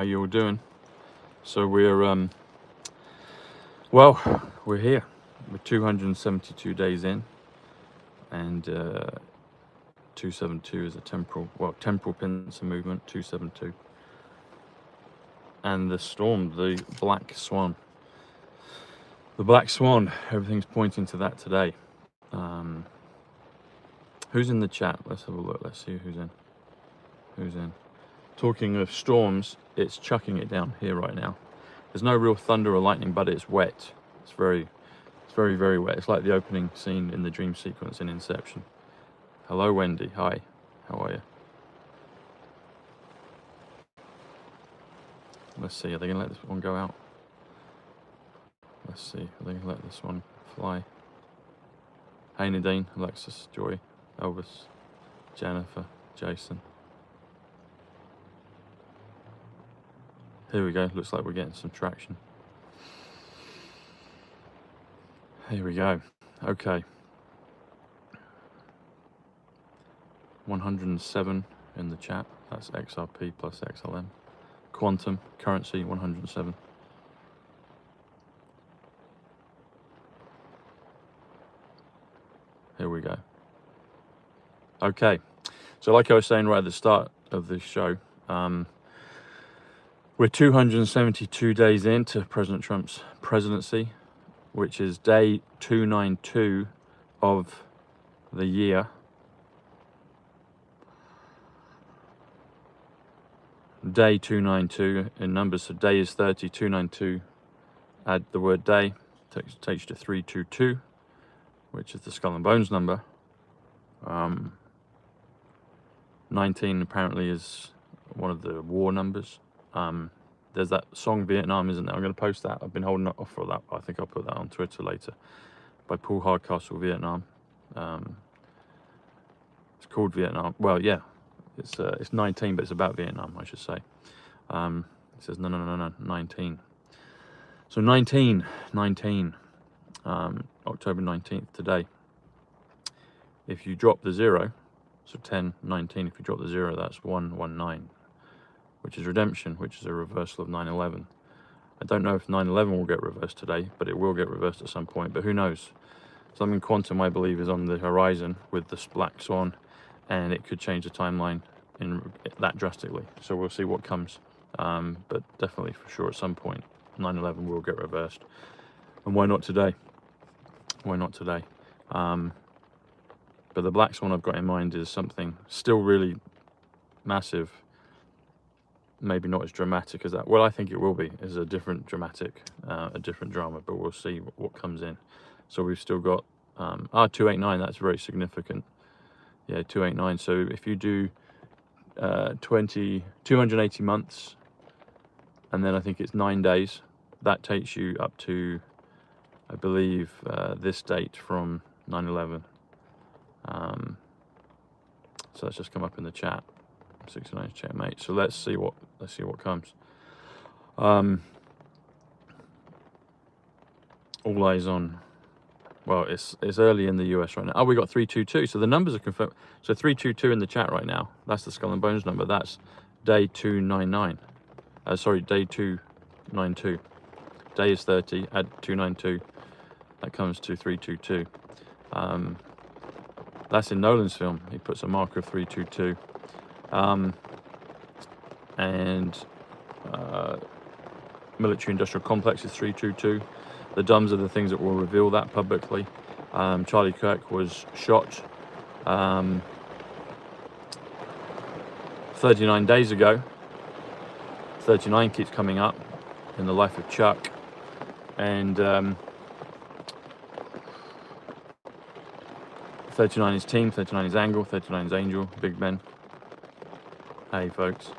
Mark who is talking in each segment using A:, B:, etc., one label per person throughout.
A: How you all doing? So we're well, we're here. We're 272 days in, and 272 is a temporal pincer movement. 272, and the storm, the black swan. The black swan. Everything's pointing to that today. Who's in the chat? Let's have a look. Let's see who's in. Who's in? Talking of storms, it's chucking it down here right now. There's no real thunder or lightning, but it's wet. It's very, very wet. It's like the opening scene in the dream sequence in Inception. Hello, Wendy. Hi. How are you? Let's see. Are they gonna let this one go out? Let's see. Are they gonna let this one fly? Hey, Nadine, Alexis, Joy, Elvis, Jennifer, Jason. Here we go. Looks like we're getting some traction. Here we go. Okay. 107 in the chat. That's XRP plus XLM. Quantum currency 107. Here we go. Okay. So like I was saying right at the start of this show, we're 272 days into President Trump's presidency, which is day 292 of the year. Day 292 in numbers, so day is 30, 292. Add the word day, takes you to 322, which is the skull and bones number. 19 apparently is one of the war numbers. There's that song Vietnam, isn't there? I'm going to post that. I've been holding off for that. I think I'll put that on Twitter later. By Paul Hardcastle, Vietnam. It's called Vietnam. Well, yeah, it's 19, but it's about Vietnam, I should say. It says no, 19. So 19, October 19th today. If you drop the 0, so 10, 19. If you drop the 0, that's 119. Which is redemption, which is a reversal of 9/11. I don't know if 9/11 will get reversed today, but it will get reversed at some point, but who knows? Something quantum, I believe, is on the horizon with this black swan, and it could change the timeline in that drastically. So we'll see what comes, but definitely for sure at some point 9/11 will get reversed. And why not today? Why not today? But the black swan I've got in mind is something still really massive. Maybe not as dramatic as that. Well, I think it will be. Is a different dramatic, a different drama, but we'll see what comes in. So we've still got 289. That's very significant. Yeah, 289. So if you do 280 months, and then I think it's 9 days, that takes you up to, I believe, this date from 9/11. So that's just come up in the chat. 69 checkmate. So let's see what comes. All eyes on. Well, it's early in the US right now. Oh, we got 322. So the numbers are confirmed. So 322 in the chat right now. That's the skull and bones number. That's day 299. Sorry, day 292. Day is 30. Add 292. That comes to 322. That's in Nolan's film. He puts a marker of 322. Military industrial complex is 322. The DUMs are the things that will reveal that publicly. Charlie Kirk was shot 39 days ago. 39 keeps coming up in the life of Chuck, and 39 is team, 39 is angle, 39 is angel, big Ben. Hey folks.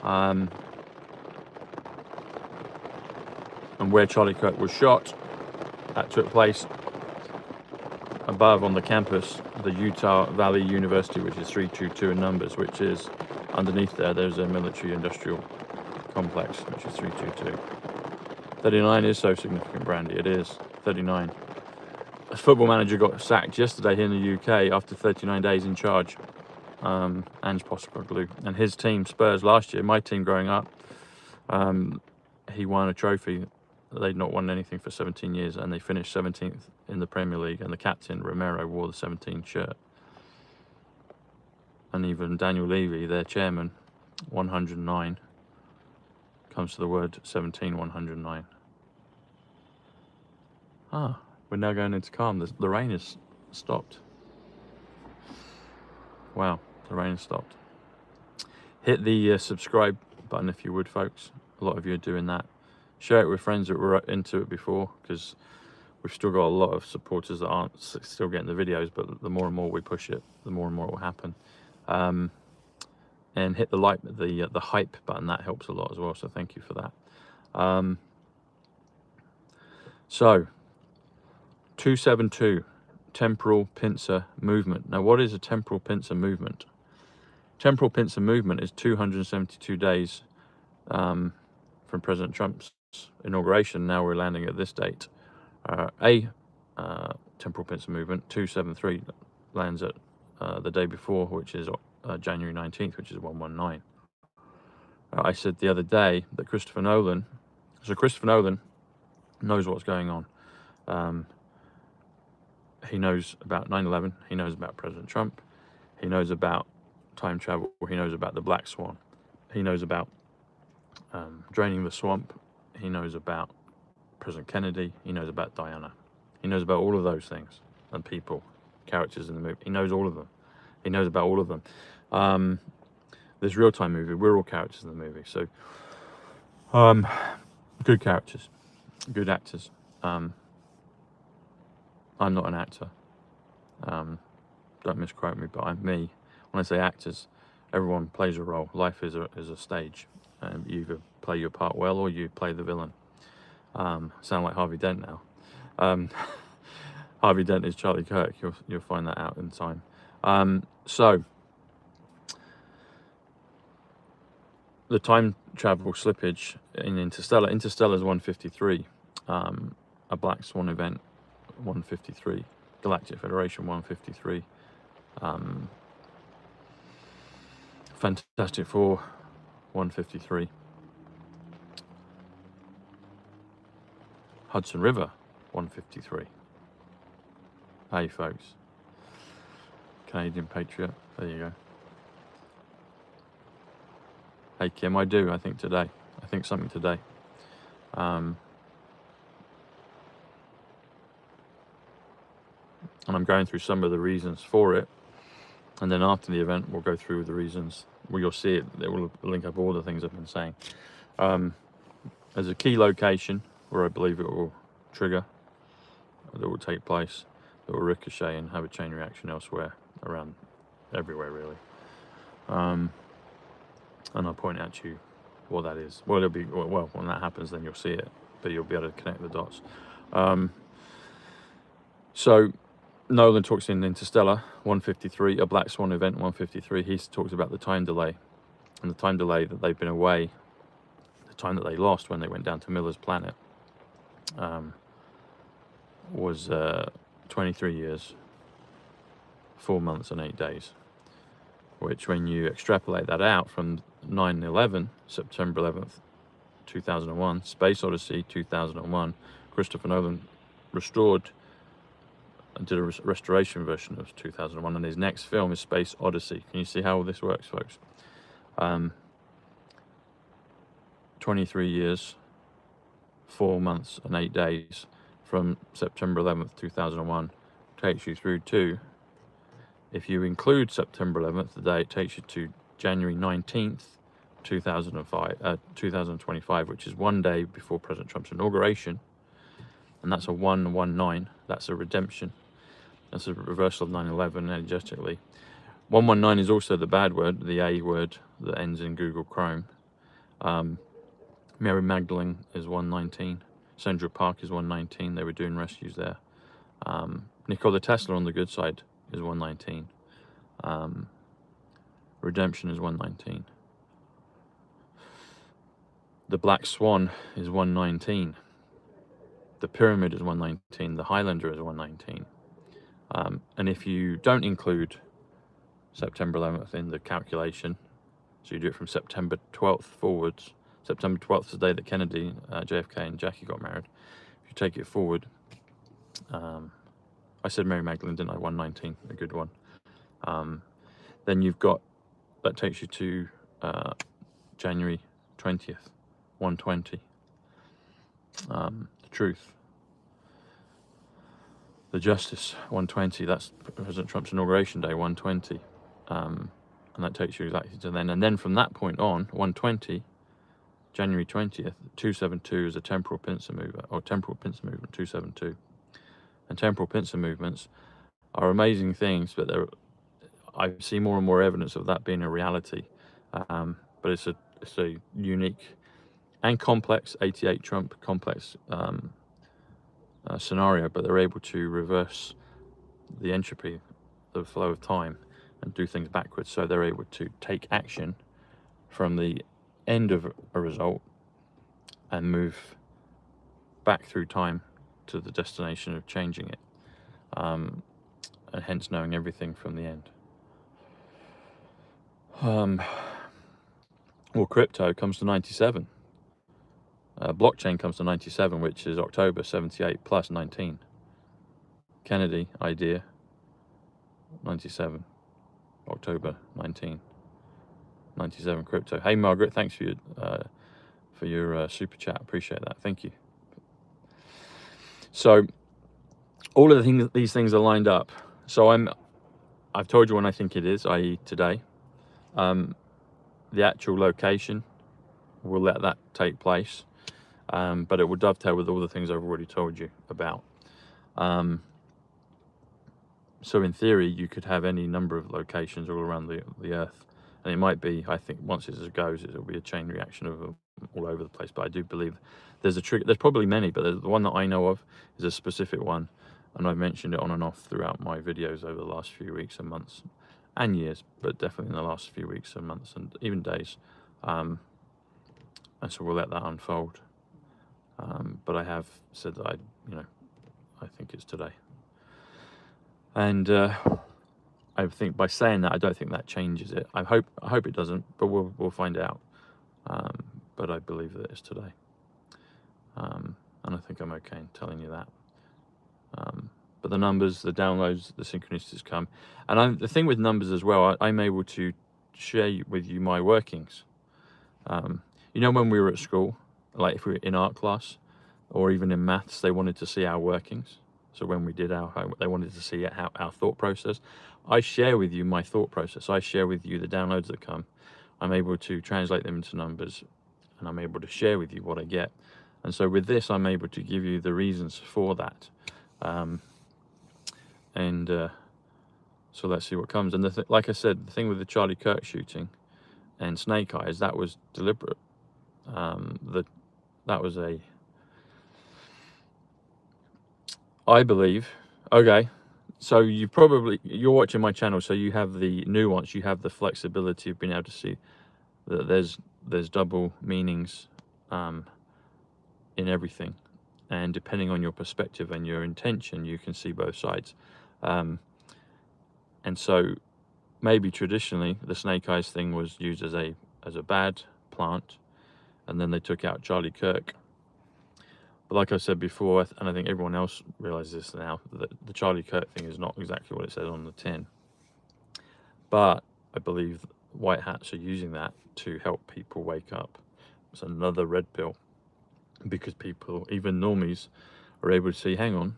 A: And where Charlie Kirk was shot, that took place above on the campus, the Utah Valley University, which is 322 in numbers, which is underneath there's a military industrial complex, which is 322. 39 is so significant, Brandy, it is. 39. A football manager got sacked yesterday here in the UK after 39 days in charge. Ange Postecoglou and his team, Spurs, last year, my team growing up, He won a trophy. They'd not won anything for 17 years, and they finished 17th in the Premier League, and the captain, Romero, wore the 17 shirt. And even Daniel Levy, their chairman, 109, comes to the word 17, 109. Ah, we're now going into calm. The rain has stopped. Wow, the rain has stopped. Hit the subscribe button if you would, folks. A lot of you are doing that. Share it with friends that were into it before, because we've still got a lot of supporters that aren't still getting the videos, but the more and more we push it, the more and more it will happen. And hit the hype button. That helps a lot as well, so thank you for that. So 272, temporal pincer movement. Now, what is a temporal pincer movement? Temporal pincer movement is 272 days from President Trump's inauguration. Now we're landing at this date. Temporal pincer movement 273 lands at the day before, which is January 19th, which is 119. I said the other day that Christopher Nolan knows what's going on. He knows about 9/11. He knows about President Trump. He knows about time travel. He knows about the Black Swan. He knows about draining the swamp. He knows about President Kennedy. He knows about Diana. He knows about all of those things and people, characters in the movie. He knows all of them. He knows about all of them. This real-time movie, we're all characters in the movie. So, good characters, good actors. I'm not an actor. Don't misquote me, but I'm me. When I say actors, everyone plays a role. Life is a stage. You either play your part well or you play the villain. Sound like Harvey Dent now. Harvey Dent is Charlie Kirk. You'll find that out in time. So the time travel slippage in Interstellar. Interstellar is 153. A Black Swan event, 153. Galactic Federation, 153. Fantastic Four, 153. Hudson River, 153. Hey folks, Canadian Patriot, there you go. Hey Kim, I think today. I think something today. And I'm going through some of the reasons for it. And then after the event, we'll go through the reasons. Well, you'll see it. It will link up all the things I've been saying. There's a key location where I believe it will trigger, that will take place, that will ricochet and have a chain reaction elsewhere, around everywhere really. And I'll point out to you what that is. Well, it'll be, well, when that happens, then you'll see it, but you'll be able to connect the dots. So Nolan talks in Interstellar, 153, a Black Swan event, 153. He talks about the time delay, and the time delay that they've been away, the time that they lost when they went down to Miller's planet, was 23 years, 4 months and 8 days, which when you extrapolate that out from 9/11, September 11th, 2001, Space Odyssey, 2001, Christopher Nolan restored and did a restoration version of 2001, and his next film is Space Odyssey. Can you see how all this works, folks? 23 years, 4 months and 8 days from September 11th, 2001 takes you through to, if you include September 11th, the day, it takes you to January 19th, 2025, which is 1 day before President Trump's inauguration. And that's a 119. That's a redemption. That's a reversal of 9/11 energetically. 119 is also the bad word, the A word that ends in Google Chrome. Mary Magdalene is 119. Central Park is 119. They were doing rescues there. Nikola Tesla on the good side is 119. Redemption is 119. The Black Swan is 119. The Pyramid is 119. The Highlander is 119. And if you don't include September 11th in the calculation, so you do it from September 12th forwards, September 12th is the day that Kennedy, JFK and Jackie got married. If you take it forward, I said Mary Magdalene, didn't I? 119, a good one. Then you've got, that takes you to January 20th, 120. The Truth. The Justice, 120. That's President Trump's inauguration day, 120. And that takes you exactly to then. And then from that point on, 120, January 20th, 272 is a temporal pincer movement, or temporal pincer movement, 272. And temporal pincer movements are amazing things, but I see more and more evidence of that being a reality. But it's a unique and complex 88 Trump complex scenario, but they're able to reverse the entropy, the flow of time, and do things backwards. So they're able to take action from the end of a result and move back through time to the destination of changing it, and hence knowing everything from the end. Well, crypto comes to 97. Blockchain comes to 97, which is October 78 plus 19. Kennedy idea, 97. October 19. 97 crypto. Hey Margaret, thanks for your super chat. Appreciate that. Thank you. So all of these things are lined up. So I've told you when I think it is, i.e. today. The actual location, we'll let that take place, but it will dovetail with all the things I've already told you about. So in theory, you could have any number of locations all around the Earth, and it might be, I think, once it goes, it'll be a chain reaction of all over the place. But I do believe there's a trick. There's probably many, but the one that I know of is a specific one, and I've mentioned it on and off throughout my videos over the last few weeks and months and years, but definitely in the last few weeks and months and even days. And so we'll let that unfold. But I have said that I think it's today. And I think by saying that, I don't think that changes it. I hope it doesn't, but we'll find out. But I believe that it's today. And I think I'm okay in telling you that. But the numbers, the downloads, the synchronicities come. And the thing with numbers as well, I'm able to share with you my workings. You know, when we were at school, like if we were in art class or even in maths, they wanted to see our workings. So when we did our homework, they wanted to see our thought process. I share with you my thought process. I share with you the downloads that come. I'm able to translate them into numbers, and I'm able to share with you what I get. And so with this, I'm able to give you the reasons for that. So let's see what comes. And like I said, the thing with the Charlie Kirk shooting and Snake Eyes, that was deliberate. That was I believe, okay, so you're watching my channel, so you have the nuance, you have the flexibility of being able to see that there's double meanings in everything, and depending on your perspective and your intention, you can see both sides. And so maybe traditionally the Snake Eyes thing was used as a bad plant, and then they took out Charlie Kirk. But like I said before, and I think everyone else realizes this now, that the Charlie Kirk thing is not exactly what it says on the tin. But I believe white hats are using that to help people wake up. It's another red pill, because people, even normies, are able to see, hang on,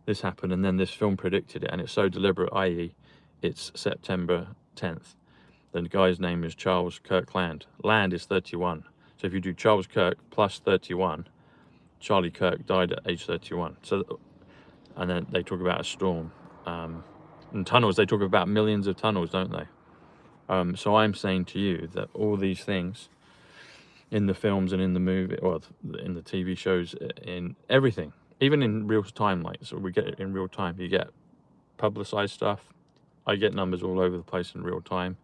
A: this happened, and then this film predicted it, and it's so deliberate, i.e. it's September 10th. The guy's name is Charles Kirkland. Land is 31. So if you do Charles Kirk plus 31, Charlie Kirk died at age 31. So, and then they talk about a storm. And tunnels, they talk about millions of tunnels, don't they? So I'm saying to you that all these things in the films and in the movie, or in the TV shows, in everything, even in real time, like, so we get it in real time. You get publicized stuff. I get numbers all over the place in real time.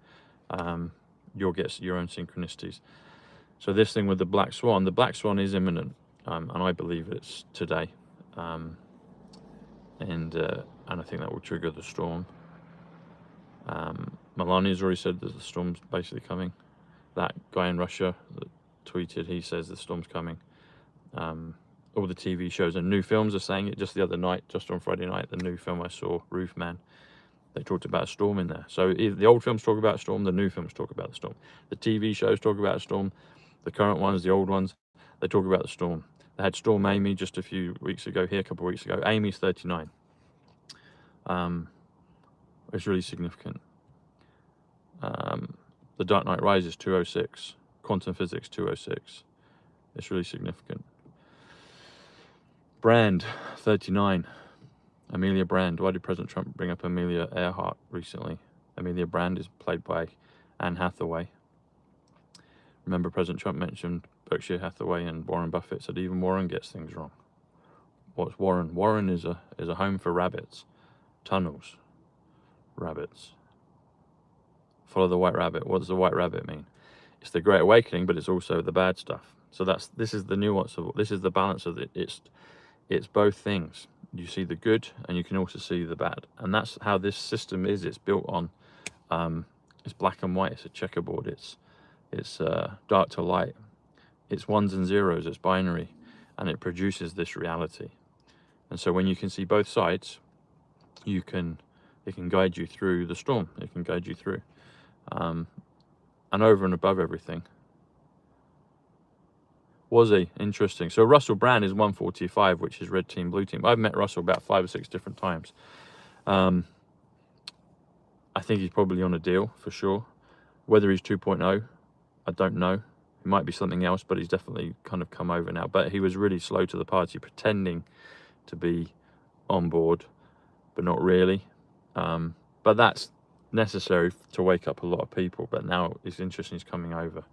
A: You'll get your own synchronicities. So this thing with the Black Swan is imminent, and I believe it's today. And I think that will trigger the storm. Melania's already said that the storm's basically coming. That guy in Russia, tweeted, he says the storm's coming. All the TV shows and new films are saying it. Just the other night, just on Friday night, the new film I saw, Roof Man, they talked about a storm in there. So either the old films talk about a storm, the new films talk about the storm. The TV shows talk about a storm, the current ones, the old ones, they talk about the storm. They had Storm Amy just a few weeks ago here, a couple of weeks ago. Amy's 39. It's really significant. The Dark Knight Rises 206. Quantum Physics 206. It's really significant. Brand 39. Amelia Brand. Why did President Trump bring up Amelia Earhart recently? Amelia Brand is played by Anne Hathaway. Remember, President Trump mentioned Berkshire Hathaway and Warren Buffett said even Warren gets things wrong. What's Warren? Warren is a home for rabbits. Tunnels. Rabbits. Follow the white rabbit. What does the white rabbit mean? It's the Great Awakening, but it's also the bad stuff. So this is the nuance of, this is the balance of it. It's both things. You see the good and you can also see the bad. And that's how this system is. It's built on, it's black and white. It's a checkerboard. It's dark to light. It's ones and zeros. It's binary. And it produces this reality. And so when you can see both sides, it can guide you through the storm. It can guide you through. And over and above everything. Was he? Interesting. So Russell Brand is 145, which is red team, blue team. I've met Russell about 5 or 6 different times. I think he's probably on a deal for sure. Whether he's 2.0, I don't know. It might be something else, but he's definitely kind of come over now. But he was really slow to the party, pretending to be on board, but not really. But that's necessary to wake up a lot of people. But now it's interesting he's coming over.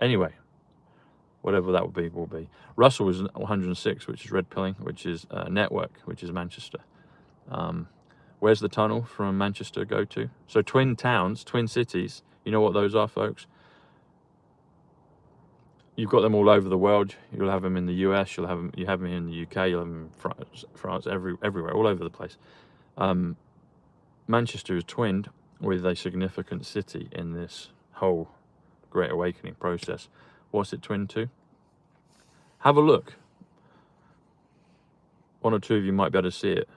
A: Anyway, whatever that will be. Russell is 106, which is red pilling, which is network, which is Manchester. Where's the tunnel from Manchester go to? So twin towns, twin cities, you know what those are, folks? You've got them all over the world. You'll have them in the US, you have them in the UK, you'll have them in France, everywhere, all over the place. Manchester is twinned with a significant city in this whole Great Awakening process. What's it twinned to? Have a look. One or two of you might be able to see it.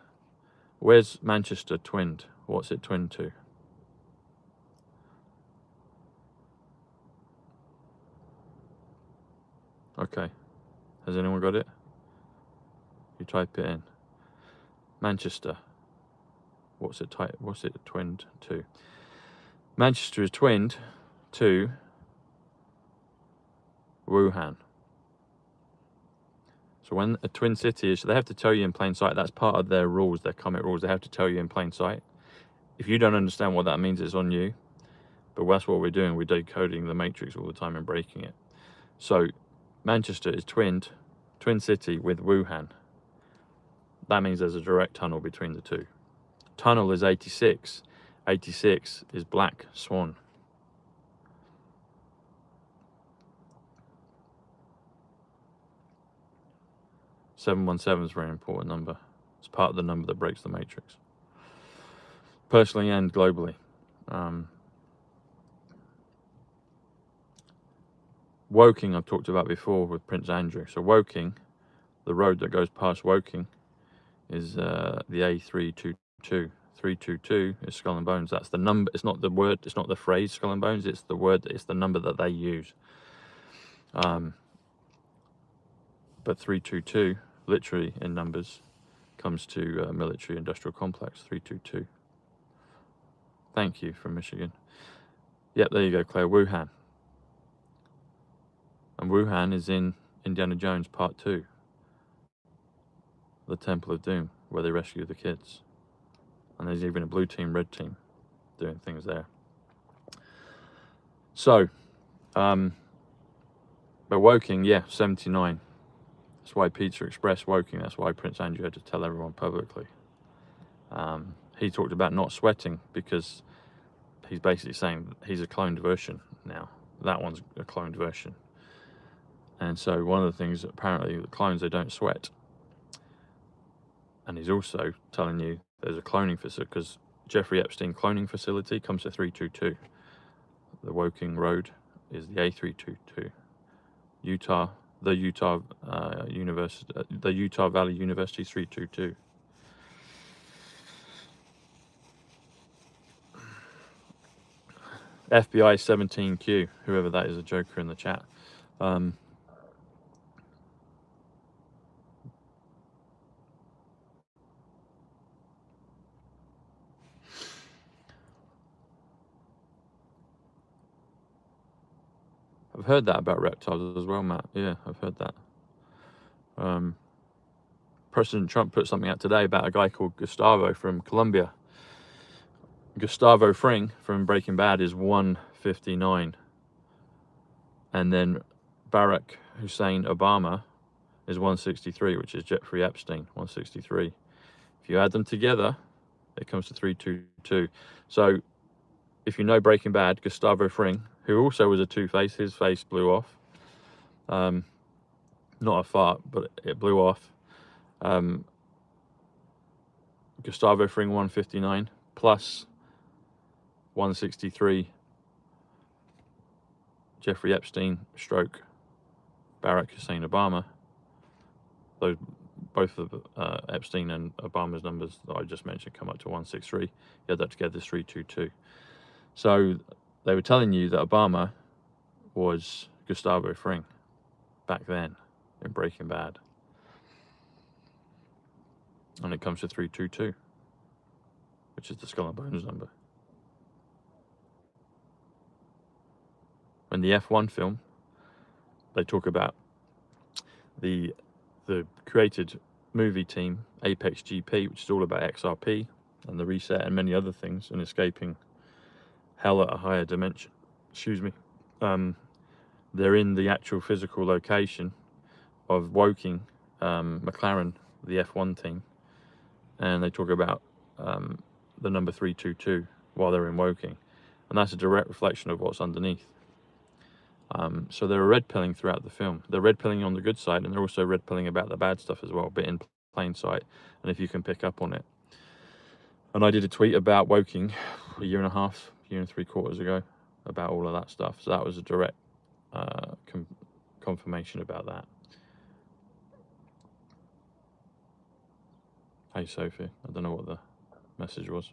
A: Where's Manchester twinned? What's it twinned to? Okay. Has anyone got it? You type it in. Manchester. What's it twinned to? Manchester is twinned to Wuhan. So when a twin city is, they have to tell you in plain sight. That's part of their rules, their comic rules. They have to tell you in plain sight. If you don't understand what that means, it's on you. But that's what we're doing. We're decoding the matrix all the time and breaking it. So Manchester is twin city with Wuhan. That means there's a direct tunnel between the two. Tunnel is 86. 86 is black swan. (717) is a very important number. It's part of the number that breaks the matrix. Personally and globally. Woking, I've talked about before with Prince Andrew. So Woking, the road that goes past Woking, is the A322. 322 is Skull and Bones. That's the number. It's not the word. It's not the phrase Skull and Bones. It's the word. It's the number that they use. But 322, literally in numbers, comes to military industrial complex. 322. Thank you from Michigan. Yep, there you go, Claire. Wuhan. And Wuhan is in Indiana Jones Part 2. The Temple of Doom, where they rescue the kids. And there's even a blue team, red team doing things there. So, but Woking, yeah, 79. That's why Pizza Express Woking. That's why Prince Andrew had to tell everyone publicly. He talked about not sweating because he's basically saying he's a cloned version now. That one's a cloned version. And so one of the things, apparently, the clones, they don't sweat. And he's also telling you there's a cloning facility, because Jeffrey Epstein cloning facility comes to 322, the Woking Road, is the A322. Utah, the Utah University, the Utah Valley University 322. FBI 17Q, whoever that is, a joker in the chat. I've heard that about reptiles as well, Matt. Yeah, I've heard that. President Trump put something out today about a guy called Gustavo from Colombia. Gustavo Fring from Breaking Bad is 159. And then Barack Hussein Obama is 163, which is Jeffrey Epstein, 163. If you add them together, it comes to 322. So if you know Breaking Bad, Gustavo Fring, who also was a two-face, his face blew off. Not a fart, but it blew off. Gustavo Fring 159 plus 163 Jeffrey Epstein stroke Barack Hussein Obama. Those both of Epstein and Obama's numbers that I just mentioned come up to 163. You add that together, 322. So they were telling you that Obama was Gustavo Fring back then in Breaking Bad. And it comes to 322, which is the Skull and Bones number. In the F1 film, they talk about the created movie team, Apex GP, which is all about XRP and the reset and many other things, and escaping hell at a higher dimension. Excuse me. They're in the actual physical location of Woking, McLaren, the F1 team, and they talk about the number 322 while they're in Woking, and that's a direct reflection of what's underneath. So they're red pilling throughout the film. They're red pilling on the good side, and they're also red pilling about the bad stuff as well, but in plain sight, and if you can pick up on it. And I did a tweet about Woking a year and a half, year and 3/4 ago about all of that stuff. So that was a direct confirmation about that. Hey Sophie, I don't know what the message was.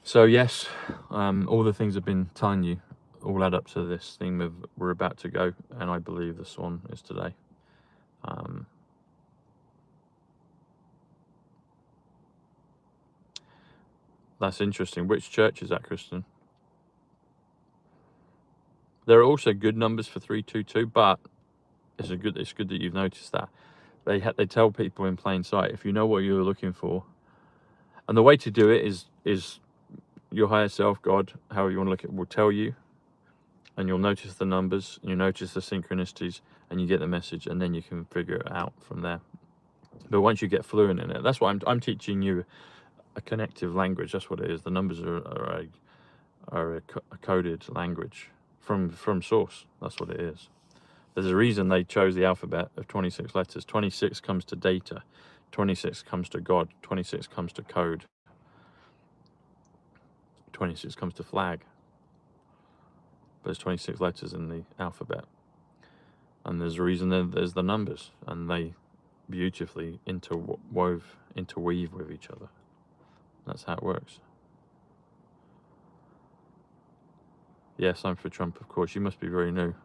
A: So yes, all the things I've been telling you all add up to this theme of we're about to go, and I believe the SWAN is today. That's interesting. Which church is that, Kristen? There are also good numbers for 322, but it's good that you've noticed that. They tell people in plain sight, if you know what you're looking for, and the way to do it is your higher self, God, however you want to look at it, will tell you, and you'll notice the numbers, and you notice the synchronicities, and you get the message, and then you can figure it out from there. But once you get fluent in it, that's why I'm teaching you a connective language. That's what it is. The numbers are a coded language from source. That's what it is. There's a reason they chose the alphabet of 26 letters. 26 comes to data, 26 comes to God, 26 comes to code, 26 comes to flag. But there's 26 letters in the alphabet, and there's a reason there's the numbers, and they beautifully interweave with each other. That's how it works. Yes, I'm for Trump, of course. You must be very new.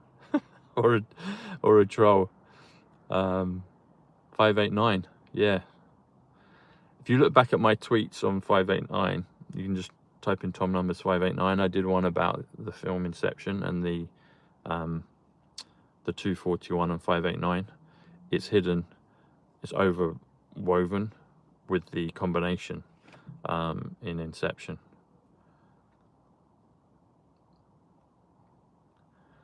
A: or a troll. 589, yeah. If you look back at my tweets on 589, you can just type in Tom Numbers 589. I did one about the film Inception and the 241 and 589. It's hidden, it's overwoven with the combination in Inception.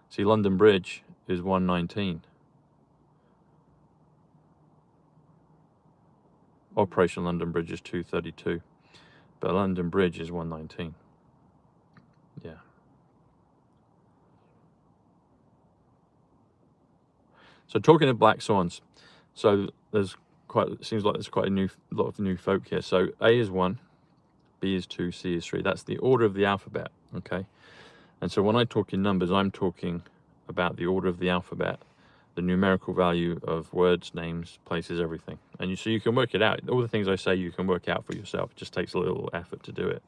A: See, London Bridge is 119. Operation London Bridge is 232, but London Bridge is 119. Yeah. So talking of black swans, so seems like there's quite a lot of new folk here. So A is 1, B is 2, C is 3. That's the order of the alphabet. Okay. And so when I talk in numbers, I'm talking about the order of the alphabet, the numerical value of words, names, places, everything. And so you can work it out. All the things I say you can work out for yourself. It just takes a little effort to do it.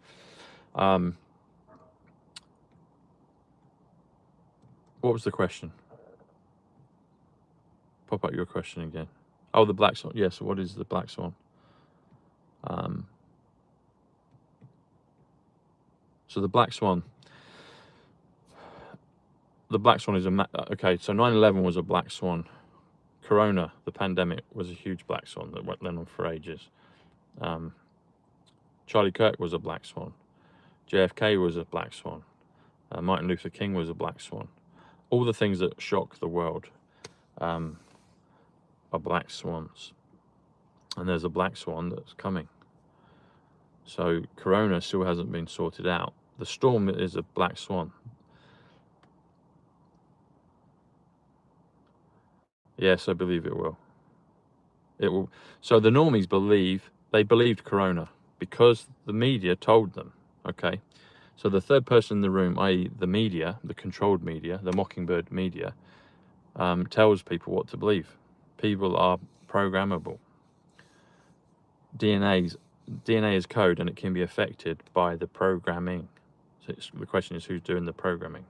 A: What was the question? Pop up your question again. Oh, the black swan. Yes, what is the black swan? So the black swan. The black swan is okay. So 9/11 was a black swan. Corona, the pandemic, was a huge black swan that went on for ages. Charlie Kirk was a black swan. JFK was a black swan. Martin Luther King was a black swan. All the things that shock the world are black swans. And there's a black swan that's coming. So Corona still hasn't been sorted out. The storm is a black swan. Yes, I believe it will. It will. So the normies believed Corona because the media told them, okay? So the third person in the room, i.e. the media, the controlled media, the mockingbird media, tells people what to believe. People are programmable. DNA is code, and it can be affected by the programming. So the question is, who's doing the programming?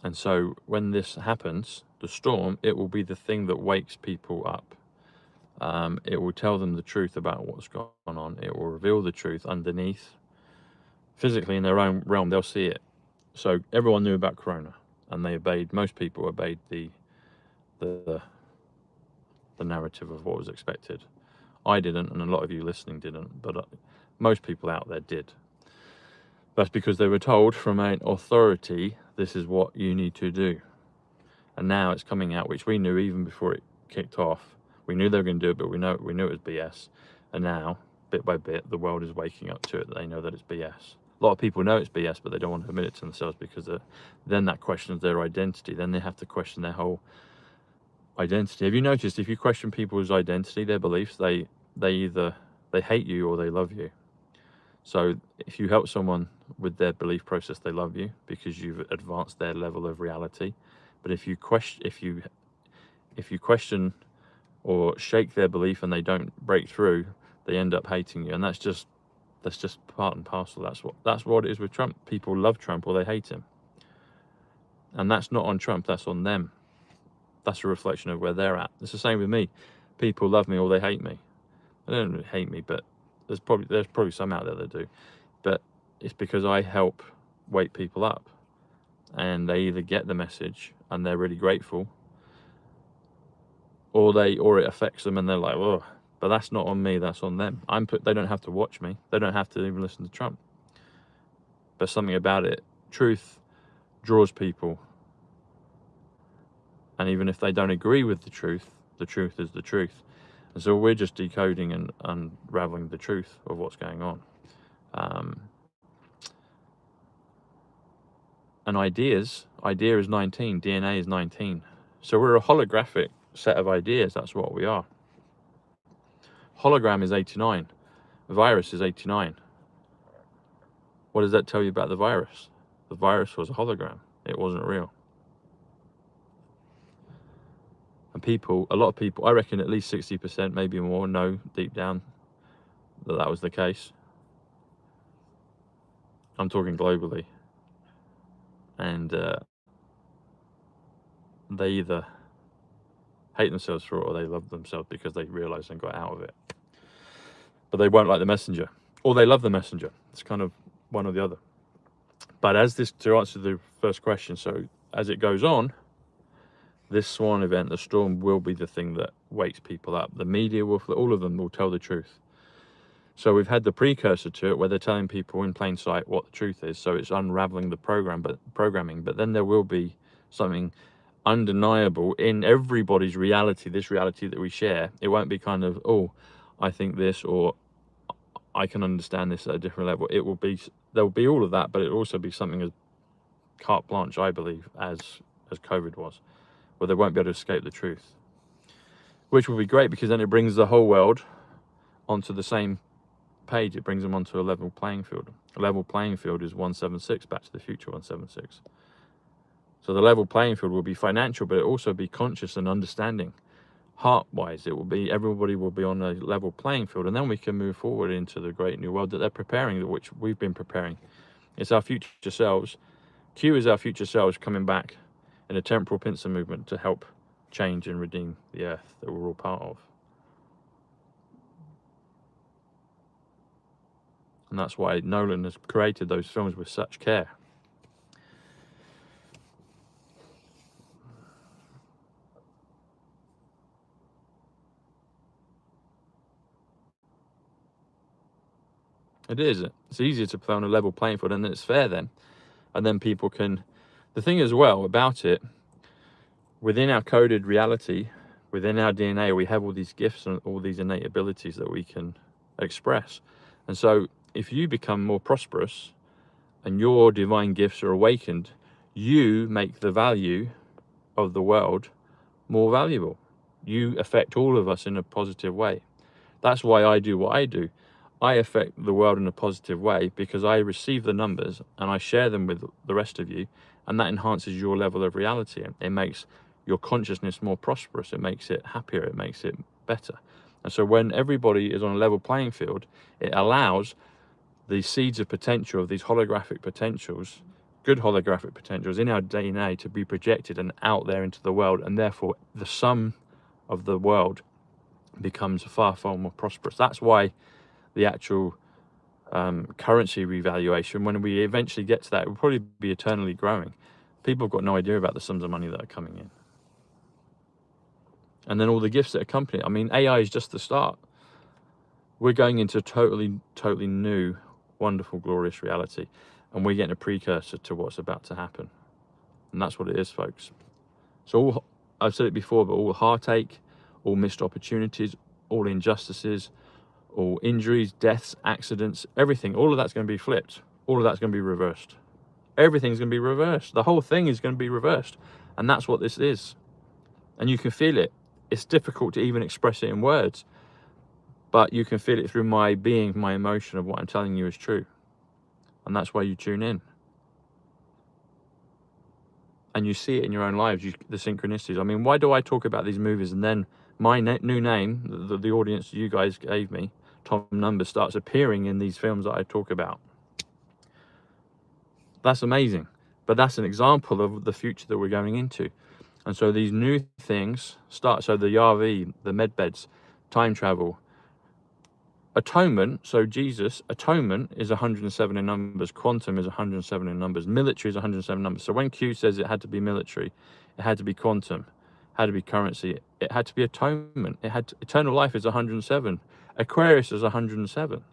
A: And so when this happens, the storm, it will be the thing that wakes people up. It will tell them the truth about what's gone on. It will reveal the truth underneath. Physically, in their own realm, they'll see it. So everyone knew about Corona, and they obeyed. Most people obeyed the narrative of what was expected. I didn't, and a lot of you listening didn't, but most people out there did. That's because they were told from an authority, this is what you need to do. And now it's coming out, which we knew even before it kicked off. We knew they were going to do it, but we knew it was BS. And now, bit by bit, the world is waking up to it. They know that it's BS. A lot of people know it's BS, but they don't want to admit it to themselves because then that questions their identity. Then they have to question their whole identity. Have you noticed if you question people's identity, their beliefs, they either hate you or they love you. So if you help someone with their belief process, they love you because you've advanced their level of reality. But if you question or shake their belief and they don't break through, they end up hating you. And that's just part and parcel. That's what it is with Trump. People love Trump or they hate him. And that's not on Trump, that's on them. That's a reflection of where they're at. It's the same with me. People love me or they hate me. They don't really hate me, but there's probably some out there that do. But it's because I help wake people up, and they either get the message and they're really grateful, or it affects them and they're like, oh, but that's not on me, that's on them. They don't have to watch me. They don't have to even listen to Trump. But something about it, truth draws people. And even if they don't agree with the truth is the truth. And so we're just decoding and unraveling the truth of what's going on. And idea is 19, DNA is 19. So we're a holographic set of ideas, that's what we are. Hologram is 89. Virus is 89. What does that tell you about the virus? The virus was a hologram. It wasn't real. And a lot of people, I reckon at least 60%, maybe more, know deep down that was the case. I'm talking globally. And they either hate themselves for it or they love themselves because they realize and got out of it. But they won't like the messenger, or they love the messenger. It's kind of one or the other. But to answer the first question, so as it goes on, this SWAN event, the storm, will be the thing that wakes people up. The media all of them will tell the truth. So we've had the precursor to it where they're telling people in plain sight what the truth is. So it's unraveling the programming, but then there will be something undeniable in everybody's reality, this reality that we share. It won't be kind of, oh, I think this, or I can understand this at a different level. There will be all of that, but it'll also be something as carte blanche, I believe, as COVID was, where they won't be able to escape the truth, which will be great because then it brings the whole world onto the same page, it brings them onto a level playing field. A level playing field is 176, Back to the Future 176. So the level playing field will be financial, but it will also be conscious and understanding. Heart-wise, it will be, everybody will be on a level playing field, and then we can move forward into the great new world that they're preparing, which we've been preparing. It's our future selves. Q is our future selves coming back in a temporal pincer movement to help change and redeem the earth that we're all part of. And that's why Nolan has created those films with such care. It is. It's easier to play on a level playing field, and it's fair then. And then people can... The thing as well about it, within our coded reality, within our DNA, we have all these gifts and all these innate abilities that we can express. And so if you become more prosperous and your divine gifts are awakened, you make the value of the world more valuable. You affect all of us in a positive way. That's why I do what I do. I affect the world in a positive way because I receive the numbers and I share them with the rest of you, and that enhances your level of reality. It makes your consciousness more prosperous. It makes it happier. It makes it better. And so when everybody is on a level playing field, it allows the seeds of potential, of these holographic potentials, good holographic potentials in our DNA to be projected and out there into the world, and therefore the sum of the world becomes far, far more prosperous. That's why the actual currency revaluation, when we eventually get to that, it will probably be eternally growing. People have got no idea about the sums of money that are coming in. And then all the gifts that accompany it. I mean, AI is just the start. We're going into a totally, totally new, wonderful, glorious reality. And we're getting a precursor to what's about to happen. And that's what it is, folks. So all, I've said it before, but all heartache, all missed opportunities, all injustices, all injuries, deaths, accidents, everything, all of that's going to be flipped. All of that's going to be reversed. Everything's going to be reversed. The whole thing is going to be reversed. And that's what this is. And you can feel it. It's difficult to even express it in words, but you can feel it through my being, my emotion of what I'm telling you is true. And that's why you tune in. And you see it in your own lives, the synchronicities. I mean, why do I talk about these movies and then my new name, the audience you guys gave me, Tom Numbers, starts appearing in these films that I talk about? That's amazing. But that's an example of the future that we're going into. And so these new things start. So the Yarvi, the medbeds, time travel, atonement. So Jesus, atonement is 107 in numbers. Quantum is 107 in numbers. Military is 107 numbers. So when Q says it had to be military, it had to be quantum, had to be currency, it had to be atonement. It had to, eternal life is 107. Aquarius is 107.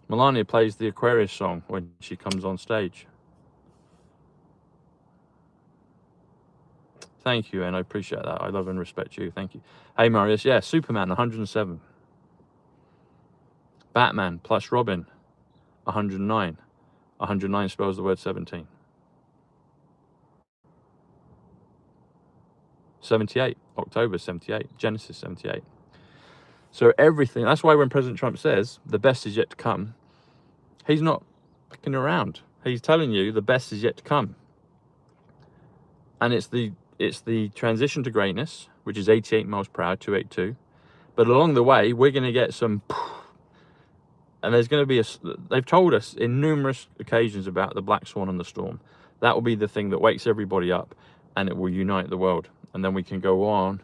A: Melania plays the Aquarius song when she comes on stage. Thank you, and I appreciate that. I love and respect you. Thank you. Hey, Marius. Yeah, Superman, 107. Batman plus Robin, 109. 109 spells the word 17. 78. October 78. Genesis 78. So everything. That's why when President Trump says the best is yet to come, he's not picking around. He's telling you the best is yet to come. And it's the transition to greatness, which is 88 miles per hour, 282. But along the way, we're going to get some, and there's going to be they've told us in numerous occasions about the black swan and the storm. That will be the thing that wakes everybody up, and it will unite the world. And then we can go on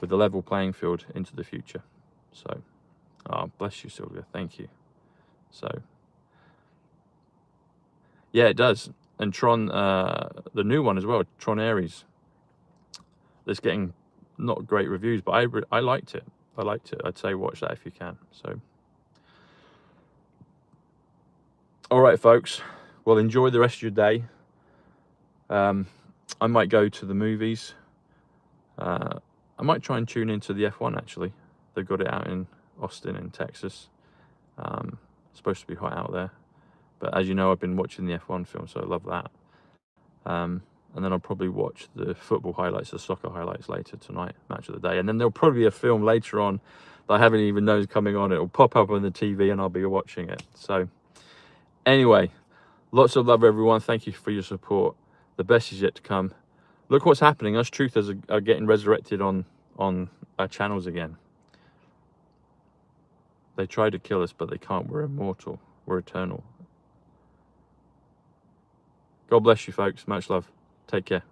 A: with the level playing field into the future. So, oh, bless you, Sylvia. Thank you. So, yeah, it does. And Tron, the new one as well, Tron Ares. That's getting not great reviews, but I liked it. I liked it. I'd say watch that if you can. So, all right, folks. Well, enjoy the rest of your day. I might go to the movies. I might try and tune into the F1 actually. They've got it out in Austin in Texas. It's supposed to be hot out there. But as you know, I've been watching the F1 film, so I love that. And then I'll probably watch the football highlights, the soccer highlights later tonight, match of the day. And then there'll probably be a film later on that I haven't even known is coming on. It'll pop up on the TV and I'll be watching it. So anyway, lots of love, everyone. Thank you for your support. The best is yet to come. Look what's happening. Us truthers are getting resurrected on our channels again. They try to kill us, but they can't. We're immortal. We're eternal. God bless you, folks. Much love. Take care.